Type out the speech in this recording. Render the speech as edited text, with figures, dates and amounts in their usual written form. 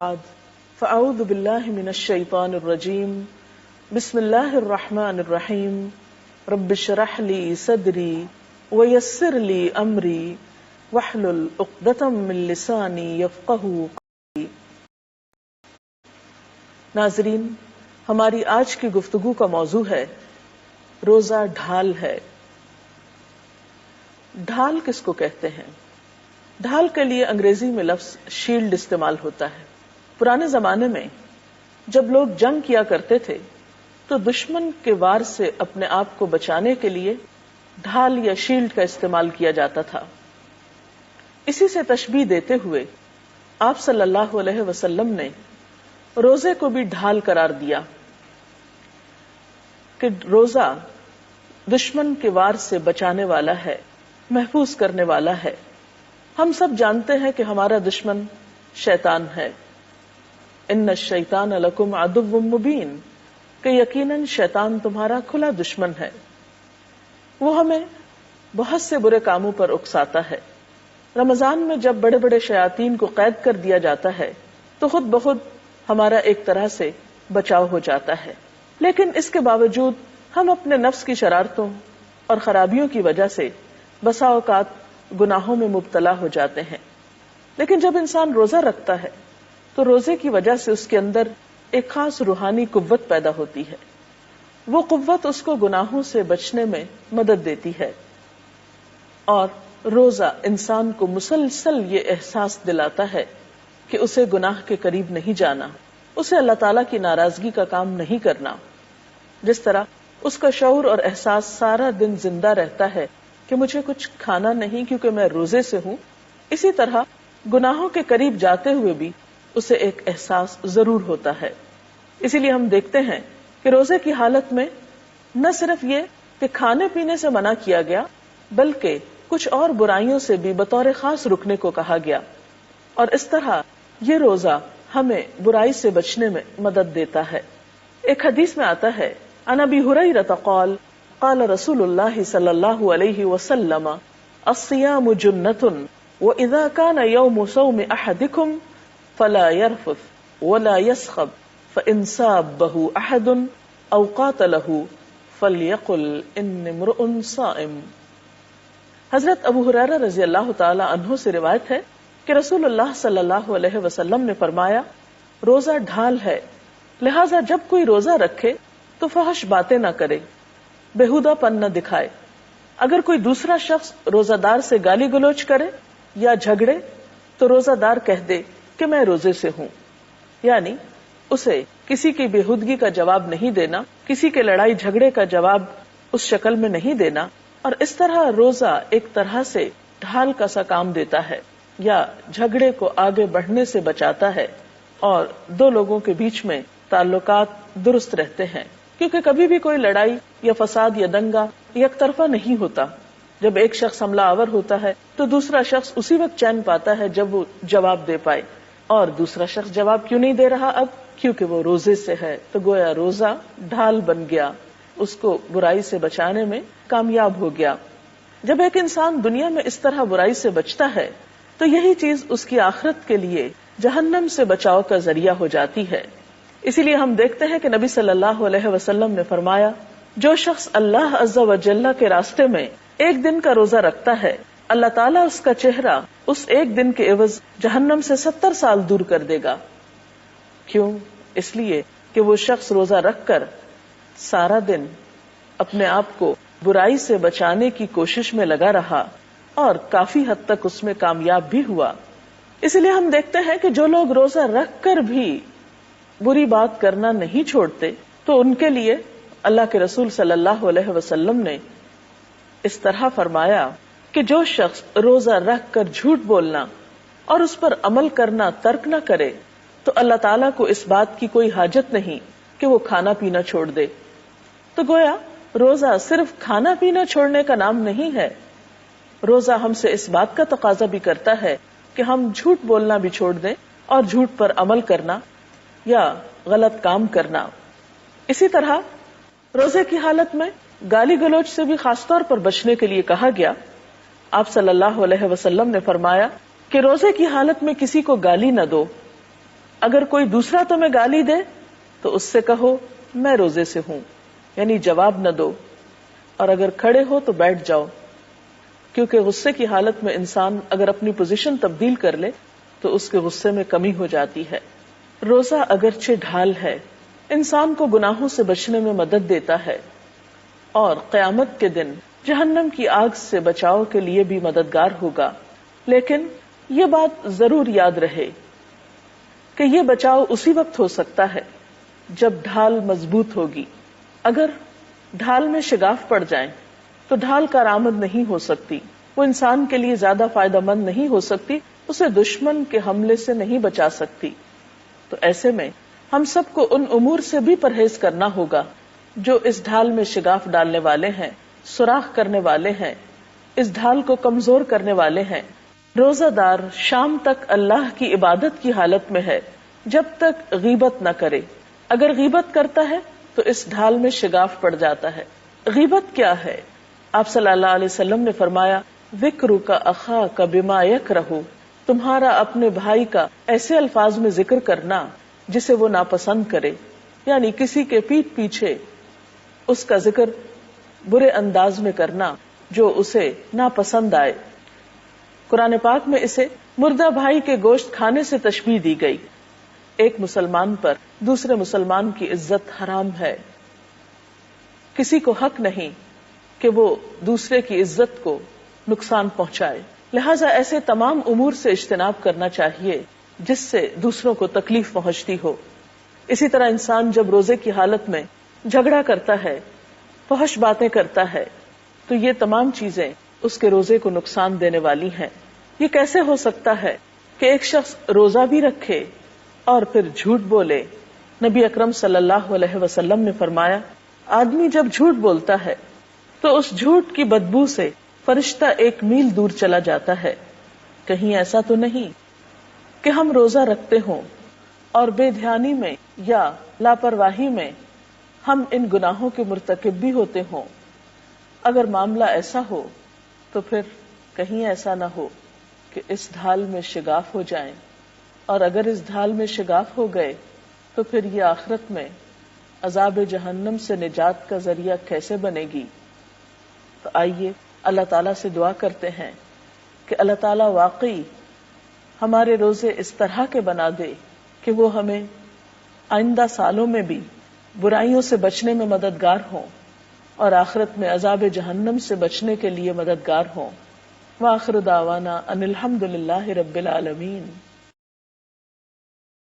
بعد فاعوذ باللہ من الشیطان الرجیم بسم اللہ الرحمن الرحیم رب اشرح لی صدری ویسر لی امری واحلل عقدۃ من لسانی یفقہوا قولی۔ ناظرین، ہماری آج کی گفتگو کا موضوع ہے روزہ ڈھال ہے۔ ڈھال کس کو کہتے ہیں؟ ڈھال کے لیے انگریزی میں لفظ شیلڈ استعمال ہوتا ہے۔ پرانے زمانے میں جب لوگ جنگ کیا کرتے تھے تو دشمن کے وار سے اپنے آپ کو بچانے کے لیے ڈھال یا شیلڈ کا استعمال کیا جاتا تھا۔ اسی سے تشبیہ دیتے ہوئے آپ صلی اللہ علیہ وسلم نے روزے کو بھی ڈھال قرار دیا کہ روزہ دشمن کے وار سے بچانے والا ہے، محفوظ کرنے والا ہے۔ ہم سب جانتے ہیں کہ ہمارا دشمن شیطان ہے۔ ان الشیطان لکم عدو مبین، کہ یقیناً شیطان تمہارا کھلا دشمن ہے۔ وہ ہمیں بہت سے برے کاموں پر اکساتا ہے۔ رمضان میں جب بڑے بڑے شیاطین کو قید کر دیا جاتا ہے تو خود بخود ہمارا ایک طرح سے بچاؤ ہو جاتا ہے، لیکن اس کے باوجود ہم اپنے نفس کی شرارتوں اور خرابیوں کی وجہ سے بسا اوقات گناہوں میں مبتلا ہو جاتے ہیں۔ لیکن جب انسان روزہ رکھتا ہے تو روزے کی وجہ سے اس کے اندر ایک خاص روحانی قوت پیدا ہوتی ہے۔ وہ قوت اس کو گناہوں سے بچنے میں مدد دیتی ہے، اور روزہ انسان کو مسلسل یہ احساس دلاتا ہے کہ اسے گناہ کے قریب نہیں جانا، اسے اللہ تعالیٰ کی ناراضگی کا کام نہیں کرنا۔ جس طرح اس کا شعور اور احساس سارا دن زندہ رہتا ہے کہ مجھے کچھ کھانا نہیں کیونکہ میں روزے سے ہوں، اسی طرح گناہوں کے قریب جاتے ہوئے بھی اسے ایک احساس ضرور ہوتا ہے۔ اسی لیے ہم دیکھتے ہیں کہ روزے کی حالت میں نہ صرف یہ کہ کھانے پینے سے منع کیا گیا، بلکہ کچھ اور برائیوں سے بھی بطور خاص رکنے کو کہا گیا، اور اس طرح یہ روزہ ہمیں برائی سے بچنے میں مدد دیتا ہے۔ ایک حدیث میں آتا ہے، عن ابی ہریرہ قال قال رسول اللہ صلی اللہ علیہ وسلم الصیام جنۃ واذا کان یوم صوم احدکم فلا يرفث ولا يسخب فإن سابه أحد أو قاتله فليقل إني امرؤ صائم۔ حضرت ابو ہریرہ رضی اللہ تعالی عنہ سے روایت ہے کہ رسول اللہ صلی اللہ علیہ وسلم نے فرمایا، روزہ ڈھال ہے، لہذا جب کوئی روزہ رکھے تو فحش باتیں نہ کرے، بےہودہ پن نہ دکھائے۔ اگر کوئی دوسرا شخص روزہ دار سے گالی گلوچ کرے یا جھگڑے تو روزہ دار کہہ دے کہ میں روزے سے ہوں، یعنی اسے کسی کی بےہودگی کا جواب نہیں دینا، کسی کے لڑائی جھگڑے کا جواب اس شکل میں نہیں دینا، اور اس طرح روزہ ایک طرح سے ڈھال کا سا کام دیتا ہے، یا جھگڑے کو آگے بڑھنے سے بچاتا ہے، اور دو لوگوں کے بیچ میں تعلقات درست رہتے ہیں، کیونکہ کبھی بھی کوئی لڑائی یا فساد یا دنگا یک طرفہ نہیں ہوتا۔ جب ایک شخص حملہ آور ہوتا ہے تو دوسرا شخص اسی وقت چین پاتا ہے جب وہ جواب دے پائے، اور دوسرا شخص جواب کیوں نہیں دے رہا اب؟ کیونکہ وہ روزے سے ہے، تو گویا روزہ ڈھال بن گیا، اس کو برائی سے بچانے میں کامیاب ہو گیا۔ جب ایک انسان دنیا میں اس طرح برائی سے بچتا ہے تو یہی چیز اس کی آخرت کے لیے جہنم سے بچاؤ کا ذریعہ ہو جاتی ہے۔ اسی لیے ہم دیکھتے ہیں کہ نبی صلی اللہ علیہ وسلم نے فرمایا، جو شخص اللہ عز و جل کے راستے میں ایک دن کا روزہ رکھتا ہے، اللہ تعالیٰ اس کا چہرہ اس ایک دن کے عوض جہنم سے 70 سال دور کر دے گا۔ کیوں؟ اس لیے کہ وہ شخص روزہ رکھ کر سارا دن اپنے آپ کو برائی سے بچانے کی کوشش میں لگا رہا، اور کافی حد تک اس میں کامیاب بھی ہوا۔ اس لیے ہم دیکھتے ہیں کہ جو لوگ روزہ رکھ کر بھی بری بات کرنا نہیں چھوڑتے تو ان کے لیے اللہ کے رسول صلی اللہ علیہ وسلم نے اس طرح فرمایا کہ جو شخص روزہ رکھ کر جھوٹ بولنا اور اس پر عمل کرنا ترک نہ کرے تو اللہ تعالیٰ کو اس بات کی کوئی حاجت نہیں کہ وہ کھانا پینا چھوڑ دے۔ تو گویا روزہ صرف کھانا پینا چھوڑنے کا نام نہیں ہے، روزہ ہم سے اس بات کا تقاضا بھی کرتا ہے کہ ہم جھوٹ بولنا بھی چھوڑ دیں اور جھوٹ پر عمل کرنا یا غلط کام کرنا۔ اسی طرح روزے کی حالت میں گالی گلوچ سے بھی خاص طور پر بچنے کے لیے کہا گیا۔ آپ صلی اللہ علیہ وسلم نے فرمایا کہ روزے کی حالت میں کسی کو گالی نہ دو، اگر کوئی دوسرا تمہیں گالی دے تو اس سے کہو میں روزے سے ہوں، یعنی جواب نہ دو، اور اگر کھڑے ہو تو بیٹھ جاؤ، کیونکہ غصے کی حالت میں انسان اگر اپنی پوزیشن تبدیل کر لے تو اس کے غصے میں کمی ہو جاتی ہے۔ روزہ اگرچہ ڈھال ہے، انسان کو گناہوں سے بچنے میں مدد دیتا ہے، اور قیامت کے دن جہنم کی آگ سے بچاؤ کے لیے بھی مددگار ہوگا، لیکن یہ بات ضرور یاد رہے کہ یہ بچاؤ اسی وقت ہو سکتا ہے جب ڈھال مضبوط ہوگی۔ اگر ڈھال میں شگاف پڑ جائیں تو ڈھال کارآمد نہیں ہو سکتی، وہ انسان کے لیے زیادہ فائدہ مند نہیں ہو سکتی، اسے دشمن کے حملے سے نہیں بچا سکتی۔ تو ایسے میں ہم سب کو ان امور سے بھی پرہیز کرنا ہوگا جو اس ڈھال میں شگاف ڈالنے والے ہیں، سوراخ کرنے والے ہیں، اس ڈھال کو کمزور کرنے والے ہیں۔ روزہ دار شام تک اللہ کی عبادت کی حالت میں ہے جب تک غیبت نہ کرے، اگر غیبت کرتا ہے تو اس ڈھال میں شگاف پڑ جاتا ہے۔ غیبت کیا ہے؟ آپ صلی اللہ علیہ وسلم نے فرمایا، ذکرک اخاک بما یکرہ، تمہارا اپنے بھائی کا ایسے الفاظ میں ذکر کرنا جسے وہ ناپسند کرے، یعنی کسی کے پیٹھ پیچھے اس کا ذکر برے انداز میں کرنا جو اسے ناپسند آئے۔ قرآن پاک میں اسے مردہ بھائی کے گوشت کھانے سے تشبیہ دی گئی۔ ایک مسلمان پر دوسرے مسلمان کی عزت حرام ہے، کسی کو حق نہیں کہ وہ دوسرے کی عزت کو نقصان پہنچائے، لہٰذا ایسے تمام امور سے اجتناب کرنا چاہیے جس سے دوسروں کو تکلیف پہنچتی ہو۔ اسی طرح انسان جب روزے کی حالت میں جھگڑا کرتا ہے، فحش باتیں کرتا ہے، تو یہ تمام چیزیں اس کے روزے کو نقصان دینے والی ہیں۔ یہ کیسے ہو سکتا ہے کہ ایک شخص روزہ بھی رکھے اور پھر جھوٹ بولے؟ نبی اکرم صلی اللہ علیہ وسلم نے فرمایا، آدمی جب جھوٹ بولتا ہے تو اس جھوٹ کی بدبو سے فرشتہ 1 میل دور چلا جاتا ہے۔ کہیں ایسا تو نہیں کہ ہم روزہ رکھتے ہوں اور بے دھیانی میں یا لاپرواہی میں ہم ان گناہوں کے مرتکب بھی ہوتے ہوں؟ اگر معاملہ ایسا ہو تو پھر کہیں ایسا نہ ہو کہ اس ڈھال میں شگاف ہو جائیں، اور اگر اس ڈھال میں شگاف ہو گئے تو پھر یہ آخرت میں عذاب جہنم سے نجات کا ذریعہ کیسے بنے گی؟ تو آئیے اللہ تعالیٰ سے دعا کرتے ہیں کہ اللہ تعالیٰ واقعی ہمارے روزے اس طرح کے بنا دے کہ وہ ہمیں آئندہ سالوں میں بھی برائیوں سے بچنے میں مددگار ہوں اور آخرت میں عذاب جہنم سے بچنے کے لیے مددگار ہوں۔ وآخر دعوانا ان الحمد للہ رب العالمین۔